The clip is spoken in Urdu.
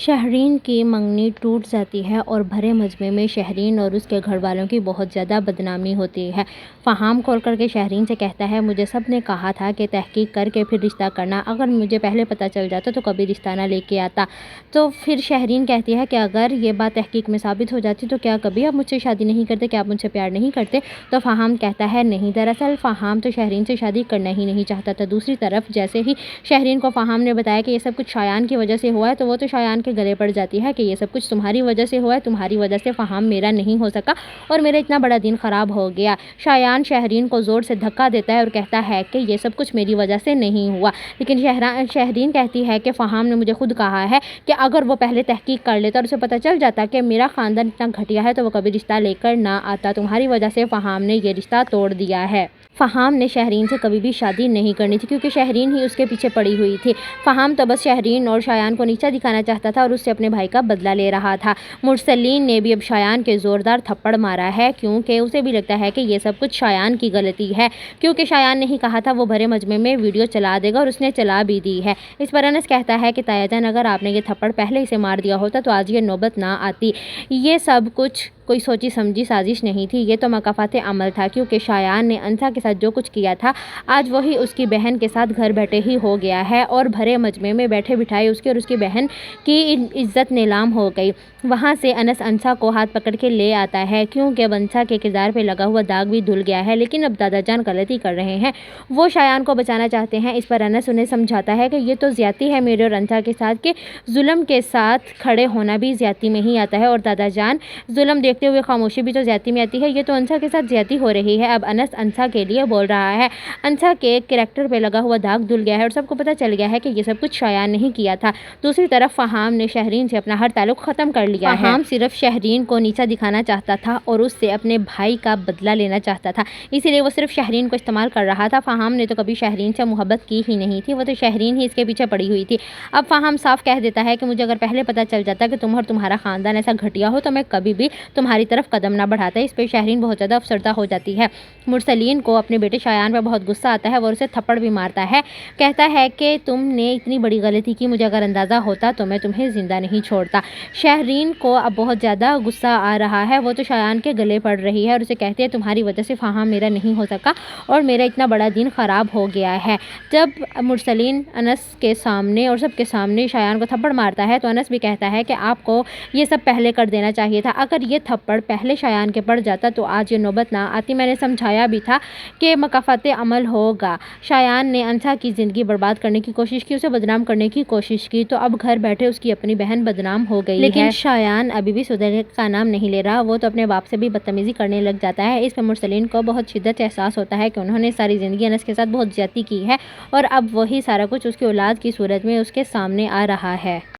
شہرین کی منگنی ٹوٹ جاتی ہے اور بھرے مجمع میں شہرین اور اس کے گھر والوں کی بہت زیادہ بدنامی ہوتی ہے۔ فہام کھول کر کے شہرین سے کہتا ہے، مجھے سب نے کہا تھا کہ تحقیق کر کے پھر رشتہ کرنا، اگر مجھے پہلے پتہ چل جاتا تو کبھی رشتہ نہ لے کے آتا۔ تو پھر شہرین کہتی ہے کہ اگر یہ بات تحقیق میں ثابت ہو جاتی تو کیا کبھی آپ مجھ سے شادی نہیں کرتے، کیا آپ مجھ سے پیار نہیں کرتے؟ تو فہام کہتا ہے نہیں، دراصل فہام تو شہرین سے شادی کرنا ہی نہیں چاہتا تھا۔ دوسری طرف جیسے ہی شہرین کو فہام نے بتایا کہ یہ سب کچھ شایان کی وجہ سے ہوا ہے تو وہ تو شایان کے گلے پڑ جاتی ہے کہ یہ سب کچھ تمہاری وجہ سے ہوا ہے، تمہاری وجہ سے فہام میرا نہیں ہو سکا اور میرا اتنا بڑا دن خراب ہو گیا۔ شایان شہرین کو زور سے دھکا دیتا ہے اور کہتا ہے کہ یہ سب کچھ میری وجہ سے نہیں ہوا، لیکن شہرین کہتی ہے کہ فہام نے مجھے خود کہا ہے کہ اگر وہ پہلے تحقیق کر لیتا اور اسے پتہ چل جاتا کہ میرا خاندان اتنا گھٹیا ہے تو وہ کبھی رشتہ لے کر نہ آتا، تمہاری وجہ سے فہام نے یہ رشتہ توڑ دیا ہے۔ فہام نے شہرین سے کبھی بھی شادی نہیں کرنی تھی کیونکہ شہرین ہی اس کے پیچھے پڑی ہوئی تھی۔ فہام تو بس شہرین اور شایان کو نیچا دکھانا چاہتا تھا اور اس سے اپنے بھائی کا بدلہ لے رہا تھا۔ مرسلین نے بھی اب شایان کے زوردار تھپڑ مارا ہے کیونکہ اسے بھی لگتا ہے کہ یہ سب کچھ شایان کی غلطی ہے، کیونکہ شایان نے ہی کہا تھا وہ بھرے مجمع میں ویڈیو چلا دے گا اور اس نے چلا بھی دی ہے۔ اس پر انس کہتا ہے کہ تایا جان، اگر آپ نے یہ تھپڑ پہلے اسے مار دیا ہوتا تو آج یہ نوبت نہ آتی۔ یہ سب کچھ کوئی سوچی سمجھی سازش نہیں تھی، یہ تو مکافات عمل تھا، کیونکہ شایان نے انسا کے ساتھ جو کچھ کیا تھا آج وہی اس کی بہن کے ساتھ گھر بیٹھے ہی ہو گیا ہے اور بھرے مجمع میں بیٹھے بٹھائے اس کی اور اس کی بہن کی عزت نیلام ہو گئی۔ وہاں سے انس انسا کو ہاتھ پکڑ کے لے آتا ہے کیونکہ اب انسا کے کردار پہ لگا ہوا داغ بھی دھل گیا ہے، لیکن اب دادا جان غلطی کر رہے ہیں، وہ شایان کو بچانا چاہتے ہیں۔ اس پر انس انہیں سمجھاتا ہے کہ یہ تو زیادتی ہے میرے اور انسا کے ساتھ، کہ ظلم کے ساتھ کھڑے ہونا بھی زیادتی میں ہی آتا ہے، اور دادا جان ظلم دیکھتے ہوئے خاموشی بھی تو زیادتی میں آتی ہے، یہ تو انسا کے ساتھ زیادتی ہو رہی ہے۔ اب انس انسا کے لیے بول رہا ہے، انسا کے کریکٹر پہ لگا ہوا داغ دھل گیا ہے اور سب کو پتہ چل گیا ہے کہ یہ سب کچھ شایان نہیں کیا تھا۔ دوسری طرف فہام نے شہرین سے اپنا ہر تعلق ختم کر لیا ہے۔ فہام صرف شہرین کو نیچا دکھانا چاہتا تھا اور اس سے اپنے بھائی کا بدلہ لینا چاہتا تھا، اسی لیے وہ صرف شہرین کو استعمال کر رہا تھا۔ فہام نے تو کبھی شہرین سے محبت کی ہی نہیں تھی، وہ تو شہرین ہی اس کے پیچھے پڑی ہوئی تھی۔ اب فہام صاف کہہ دیتا ہے کہ مجھے اگر پہلے پتہ چل جاتا کہ تم اور تمہارا خاندان ایسا گھٹیا ہو تو میں کبھی بھی تمہاری طرف قدم نہ بڑھاتا۔ اس پہ شہرین بہت زیادہ افسردہ ہو جاتی ہے۔ مرسلین کو اپنے بیٹے شایان پہ بہت غصہ آتا ہے، وہ اسے تھپڑ بھی مارتا ہے، کہتا ہے کہ تم نے اتنی بڑی غلطی کی، مجھے اگر اندازہ ہوتا تو میں تمہیں زندہ نہیں چھوڑتا۔ شہرین کو اب بہت زیادہ غصہ آ رہا ہے، وہ تو شایان کے گلے پڑ رہی ہے اور اسے کہتی ہے تمہاری وجہ سے فہام میرا نہیں ہو سکا اور میرا اتنا بڑا دن خراب ہو گیا ہے۔ جب مرسلین انس کے سامنے اور سب کے سامنے شایان کو تھپڑ مارتا ہے تو انس بھی کہتا ہے کہ آپ کو یہ سب پہلے کر دینا چاہیے تھا، اگر یہ تھپڑ پہلے شایان کے پڑ جاتا تو آج یہ نوبت نہ آتی، میں نے سمجھایا بھی تھا کہ مکافات عمل ہوگا۔ شایان نے انسا کی زندگی برباد کرنے کی کوشش کی، اسے بدنام کرنے کی کوشش کی، تو اب گھر بیٹھے اس کی اپنی بہن بدنام ہو گئی ہے، لیکن شایان ابھی بھی سدھرنے کا نام نہیں لے رہا، وہ تو اپنے باپ سے بھی بدتمیزی کرنے لگ جاتا ہے۔ اس پہ مرسلین کو بہت شدت سے احساس ہوتا ہے کہ انہوں نے ساری زندگی انس کے ساتھ بہت زیادتی کی ہے اور اب وہی سارا کچھ اس کی اولاد کی صورت میں اس کے سامنے آ رہا ہے۔